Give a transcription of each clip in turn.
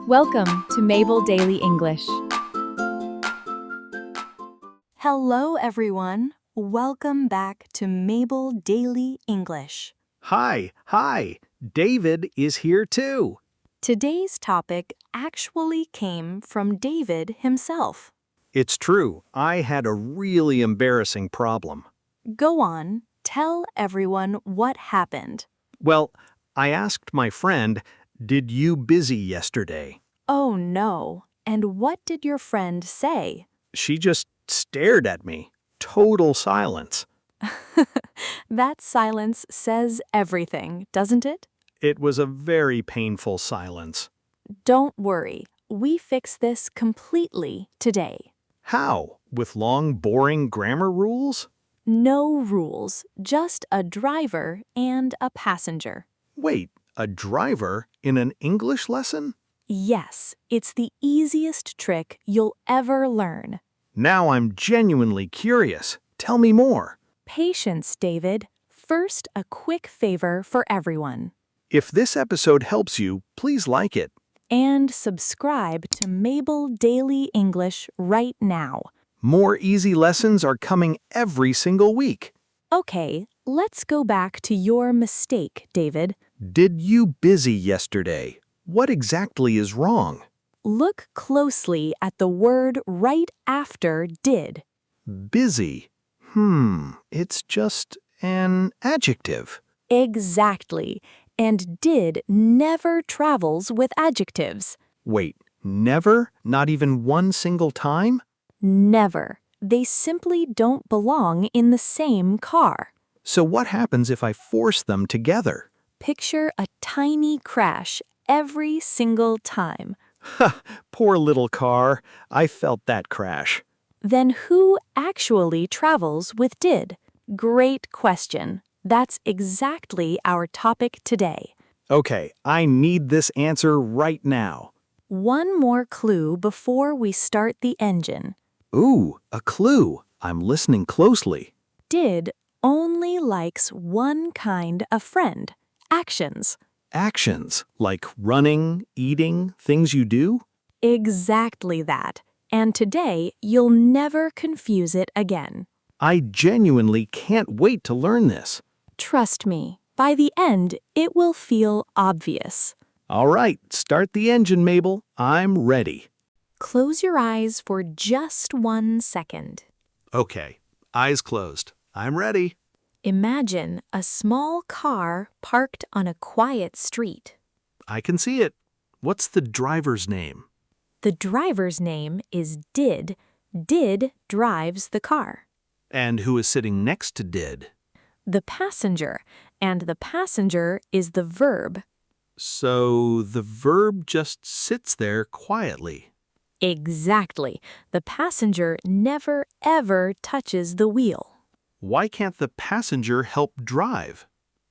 Welcome to Mabel Daily English. Hello, everyone. Welcome back to Mabel Daily English. Hi. David is here too. Today's topic actually came from David himself. It's true, I had a really embarrassing problem. Go on, tell everyone what happened. Well, I asked my friend, "Did you busy yesterday?" Oh no, and what did your friend say? She just stared at me. Total silence. That silence says everything, doesn't it? It was a very painful silence. Don't worry, we fix this completely today. How? With long, boring grammar rules? No rules, just a driver and a passenger. Wait, a driver in an English lesson? Yes, it's the easiest trick you'll ever learn. Now I'm genuinely curious. Tell me more. Patience, David. First, a quick favor for everyone. If this episode helps you, please like it. And subscribe to Mabel Daily English right now. More easy lessons are coming every single week. Okay, let's go back to your mistake, David. Did you busy yesterday? What exactly is wrong? Look closely at the word right after did. Busy. It's just an adjective. Exactly. And did never travels with adjectives. Wait, never? Not even one single time? Never. They simply don't belong in the same car. So what happens if I force them together? Picture a tiny crash every single time. Ha, poor little car. I felt that crash. Then who actually travels with did? Great question. That's exactly our topic today. Okay, I need this answer right now. One more clue before we start the engine. Ooh, a clue. I'm listening closely. Did only likes one kind of friend. Actions. Actions, like running, eating, things you do? Exactly that. And today, you'll never confuse it again. I genuinely can't wait to learn this. Trust me, by the end, it will feel obvious. All right, start the engine, Mabel. I'm ready. Close your eyes for just 1 second. Okay, eyes closed. I'm ready. Imagine a small car parked on a quiet street. I can see it. What's the driver's name? The driver's name is Did. Did drives the car. And who is sitting next to did? The passenger, and the passenger is the verb. So the verb just sits there quietly. Exactly. The passenger never ever touches the wheel. Why can't the passenger help drive?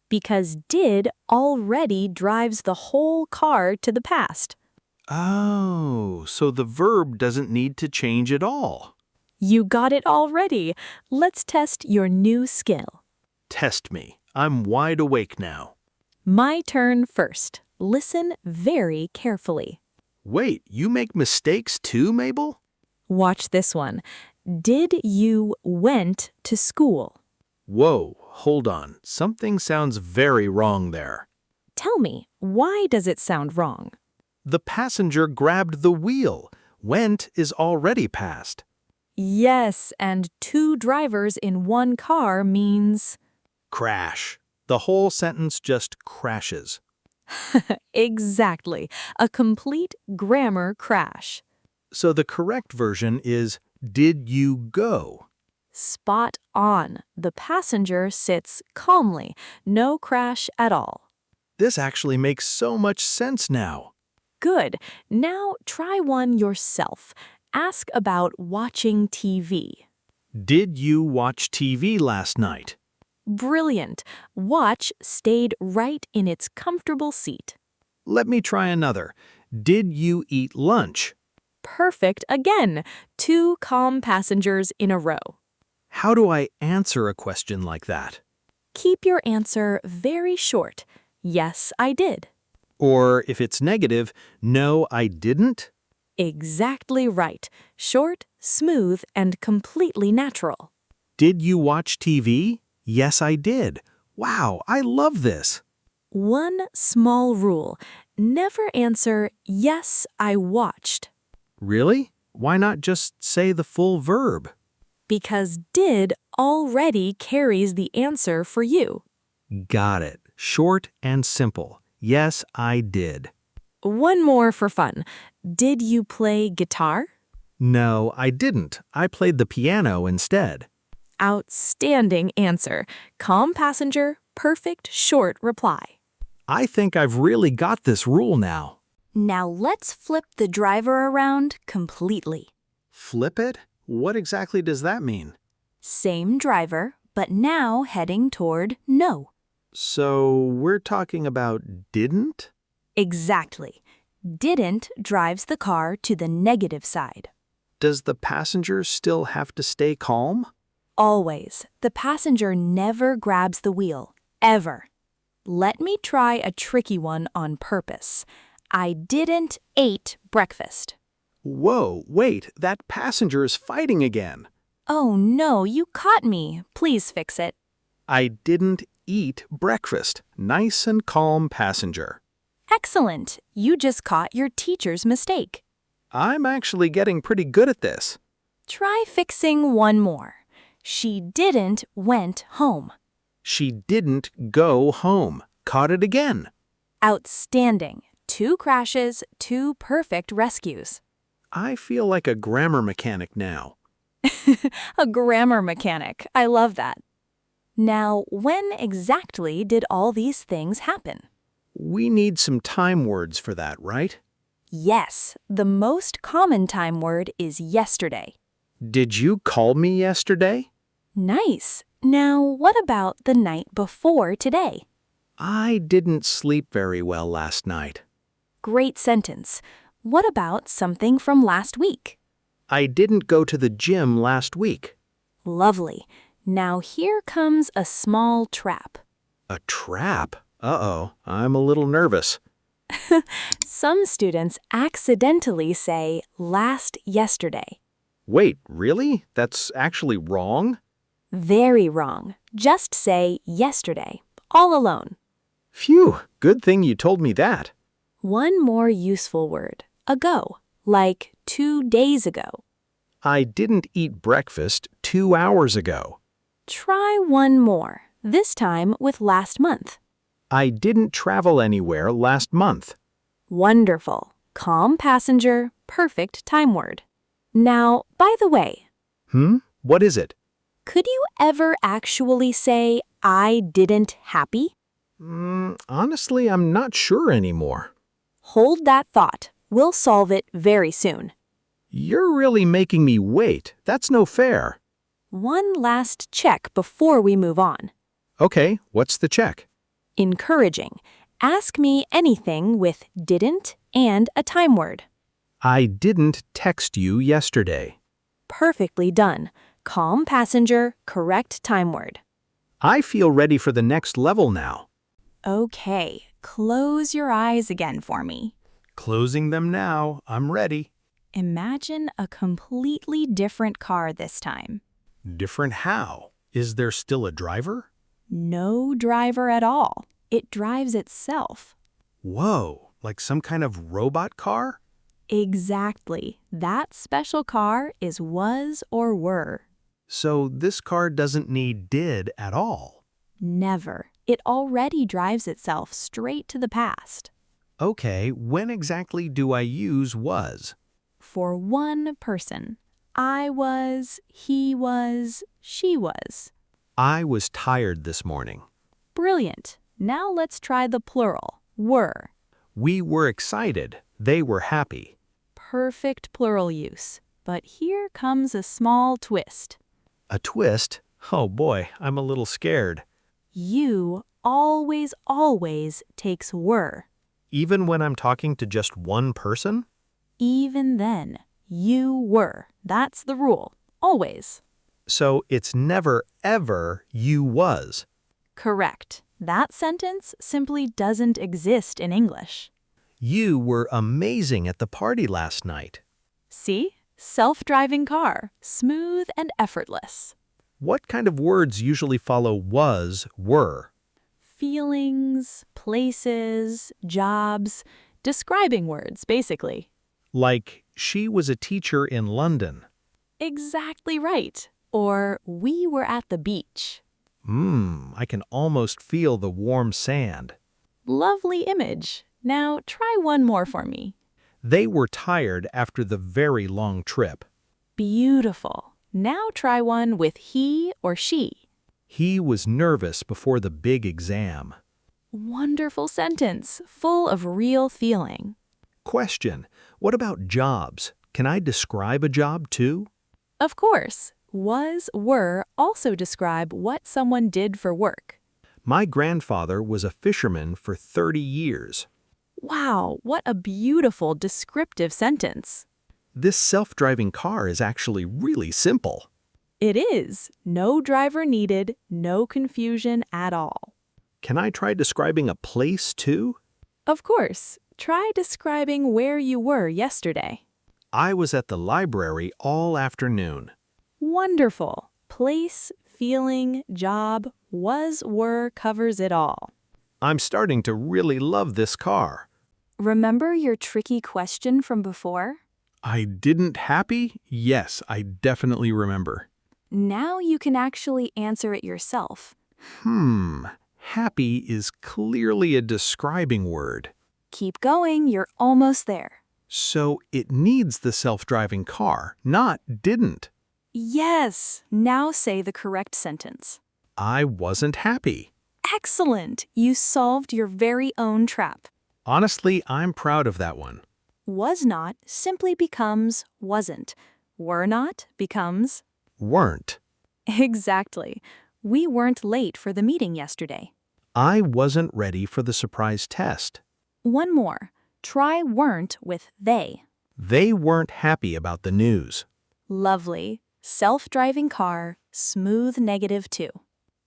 Because did already drives the whole car to the past. Oh, so the verb doesn't need to change at all. You got it already. Let's test your new skill. Test me. I'm wide awake now. My turn first. Listen very carefully. Wait, you make mistakes too, Mabel? Watch this one. Did you went to school? Whoa, hold on. Something sounds very wrong there. Tell me, why does it sound wrong? The passenger grabbed the wheel. Went is already past. Yes, and 2 drivers in 1 car means... Crash. The whole sentence just crashes. Exactly. A complete grammar crash. So the correct version is, did you go? Spot on. The passenger sits calmly. No crash at all. This actually makes so much sense now. Good. Now try one yourself. Ask about watching TV. Did you watch TV last night? Brilliant. Watch stayed right in its comfortable seat. Let me try another. Did you eat lunch? Perfect again. 2 calm passengers in a row. How do I answer a question like that? Keep your answer very short. Yes, I did. Or if it's negative, no, I didn't? Exactly right. Short, smooth, and completely natural. Did you watch TV? Yes, I did. Wow, I love this. One small rule. Never answer, yes, I watched. Really? Why not just say the full verb? Because did already carries the answer for you. Got it. Short and simple. Yes, I did. One more for fun. Did you play guitar? No, I didn't. I played the piano instead. Outstanding answer. Calm passenger, perfect short reply. I think I've really got this rule now. Now let's flip the driver around completely. Flip it? What exactly does that mean? Same driver, but now heading toward no. So we're talking about didn't? Exactly. Didn't drives the car to the negative side. Does the passenger still have to stay calm? Always. The passenger never grabs the wheel. Ever. Let me try a tricky one on purpose. I didn't eat breakfast. Whoa, wait, that passenger is fighting again. Oh no, you caught me. Please fix it. I didn't eat breakfast. Nice and calm passenger. Excellent. You just caught your teacher's mistake. I'm actually getting pretty good at this. Try fixing one more. She didn't went home. She didn't go home. Caught it again. Outstanding. 2 crashes, 2 perfect rescues. I feel like a grammar mechanic now. A grammar mechanic. I love that. Now, when exactly did all these things happen? We need some time words for that, right? Yes, the most common time word is yesterday. Did you call me yesterday? Nice. Now, what about the night before today? I didn't sleep very well last night. Great sentence. What about something from last week? I didn't go to the gym last week. Lovely. Now here comes a small trap. A trap? Uh-oh, I'm a little nervous. Some students accidentally say last yesterday. Wait, really? That's actually wrong? Very wrong. Just say yesterday, all alone. Phew, good thing you told me that. One more useful word, ago, like 2 days ago. I didn't eat breakfast 2 hours ago. Try one more, this time with last month. I didn't travel anywhere last month. Wonderful. Calm passenger, perfect time word. Now, by the way, What is it? could you ever actually say, I didn't happy? Honestly, I'm not sure anymore. Hold that thought. We'll solve it very soon. You're really making me wait. That's no fair. One last check before we move on. Okay, what's the check? Encouraging. Ask me anything with didn't and a time word. I didn't text you yesterday. Perfectly done. Calm passenger, correct time word. I feel ready for the next level now. Okay, close your eyes again for me. Closing them now. I'm ready. Imagine a completely different car this time. Different how? Is there still a driver? No driver at all. It drives itself. Whoa, like some kind of robot car? Exactly. That special car is was or were. So this car doesn't need did at all. Never. It already drives itself straight to the past. Okay, when exactly do I use was? For one person. I was, he was, she was. I was tired this morning. Brilliant. Now let's try the plural, were. We were excited. They were happy. Perfect plural use. But here comes a small twist. A twist? Oh boy, I'm a little scared. You always takes were. Even when I'm talking to just one person? Even then, you were. That's the rule. Always. So it's never ever you was. Correct. That sentence simply doesn't exist in English. You were amazing at the party last night. See? Self-driving car, smooth and effortless. What kind of words usually follow was, were? Feelings, places, jobs, describing words, basically. Like, she was a teacher in London. Exactly right. Or, we were at the beach. I can almost feel the warm sand. Lovely image. Now try one more for me. They were tired after the very long trip. Beautiful. Now try one with he or she. He was nervous before the big exam. Wonderful sentence, full of real feeling. Question: what about jobs? Can I describe a job too? Of course, was, were also describe what someone did for work. My grandfather was a fisherman for 30 years. Wow, what a beautiful descriptive sentence. This self-driving car is actually really simple. It is. No driver needed, no confusion at all. Can I try describing a place too? Of course, try describing where you were yesterday. I was at the library all afternoon. Wonderful. Place, feeling, job, was, were covers it all. I'm starting to really love this car. Remember your tricky question from before? I didn't happy? Yes, I definitely remember. Now you can actually answer it yourself. Happy is clearly a describing word. Keep going, you're almost there. So it needs the self-driving car, not didn't. Yes! Now say the correct sentence. I wasn't happy. Excellent! You solved your very own trap. Honestly, I'm proud of that one. Was not simply becomes wasn't. Were not becomes Weren't. exactly. We weren't late for the meeting yesterday. I wasn't ready for the surprise test. One more. Try weren't with they. They weren't happy about the news. Lovely. Self-driving car, smooth -2.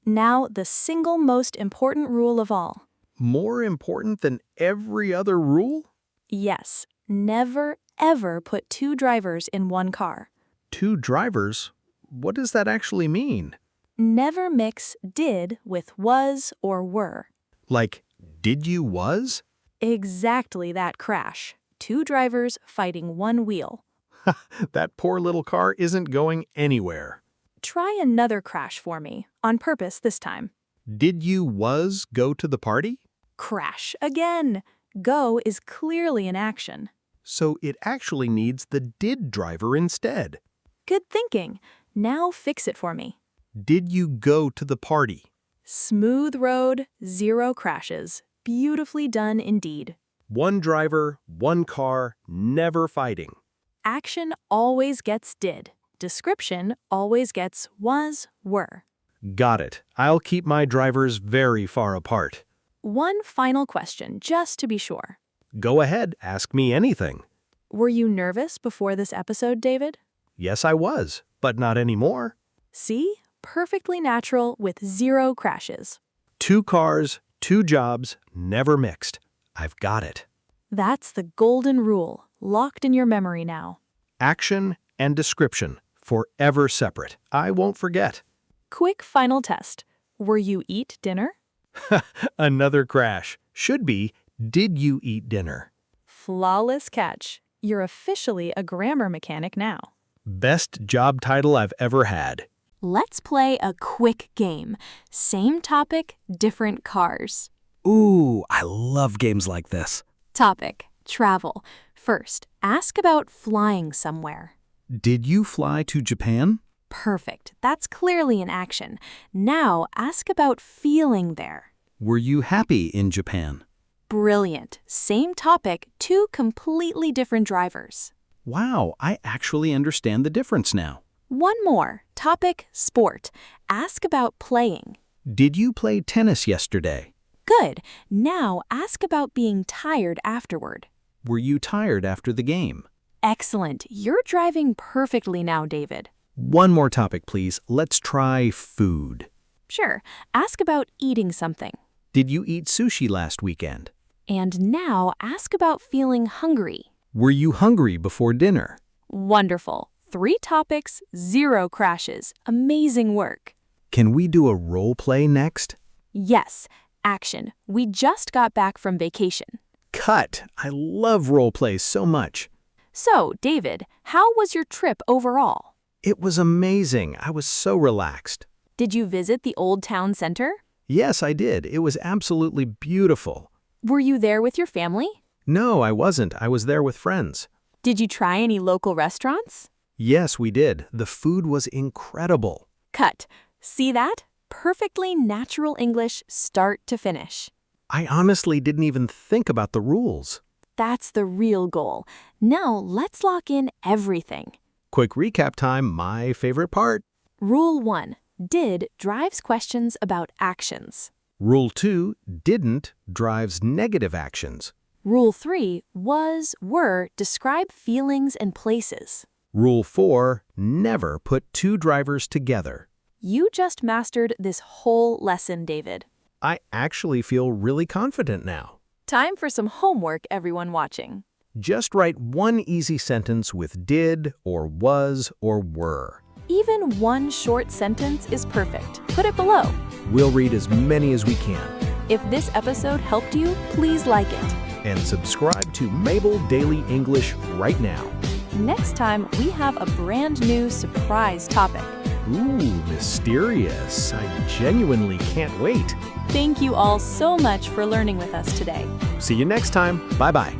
Now the single most important rule of all. More important than every other rule? Yes, never ever put two drivers in one car. Two drivers? What does that actually mean? Never mix did with was or were. Like, did you was? Exactly that crash. Two drivers fighting one wheel. That poor little car isn't going anywhere. Try another crash for me, on purpose this time. Did you was go to the party? Crash again. Go is clearly an action. So it actually needs the did driver instead. Good thinking. Now fix it for me. Did you go to the party? Smooth road, 0 crashes. Beautifully done indeed. One driver, one car, never fighting. Action always gets did. Description always gets was, were. Got it. I'll keep my drivers very far apart. One final question, just to be sure. Go ahead, ask me anything. Were you nervous before this episode, David? Yes, I was, but not anymore. See? Perfectly natural with 0 crashes. Two cars, two jobs, never mixed. I've got it. That's the golden rule, locked in your memory now. Action and description, forever separate. I won't forget. Quick final test. Were you eat dinner? Another crash. Should be, did you eat dinner? Flawless catch. You're officially a grammar mechanic now. Best job title I've ever had. Let's play a quick game. Same topic, different cars. Ooh, I love games like this. Topic, travel. First, ask about flying somewhere. Did you fly to Japan? Perfect. That's clearly an action. Now, ask about feeling there. Were you happy in Japan? Brilliant. Same topic, 2 completely different drivers. Wow, I actually understand the difference now. One more. Topic, sport. Ask about playing. Did you play tennis yesterday? Good. Now, ask about being tired afterward. Were you tired after the game? Excellent. You're driving perfectly now, David. One more topic, please. Let's try food. Sure. Ask about eating something. Did you eat sushi last weekend? And now ask about feeling hungry. Were you hungry before dinner? Wonderful. 3 topics, 0 crashes. Amazing work. Can we do a role play next? Yes. Action. We just got back from vacation. Cut! I love role plays so much. So, David, how was your trip overall? It was amazing. I was so relaxed. Did you visit the Old Town Center? Yes, I did. It was absolutely beautiful. Were you there with your family? No, I wasn't. I was there with friends. Did you try any local restaurants? Yes, we did. The food was incredible. Cut. See that? Perfectly natural English, start to finish. I honestly didn't even think about the rules. That's the real goal. Now let's lock in everything. Quick recap time, my favorite part. Rule 1. Did drives questions about actions. Rule 2, didn't drives negative actions. Rule 3. Was, were describe feelings and places. Rule 4, never put 2 drivers together. You just mastered this whole lesson, David. I actually feel really confident now. Time for some homework, everyone watching. Just write one easy sentence with did or was or were. Even one short sentence is perfect. Put it below. We'll read as many as we can. If this episode helped you, please like it. And subscribe to Mabel Daily English right now. Next time, we have a brand new surprise topic. Ooh, mysterious. I genuinely can't wait. Thank you all so much for learning with us today. See you next time. Bye-bye.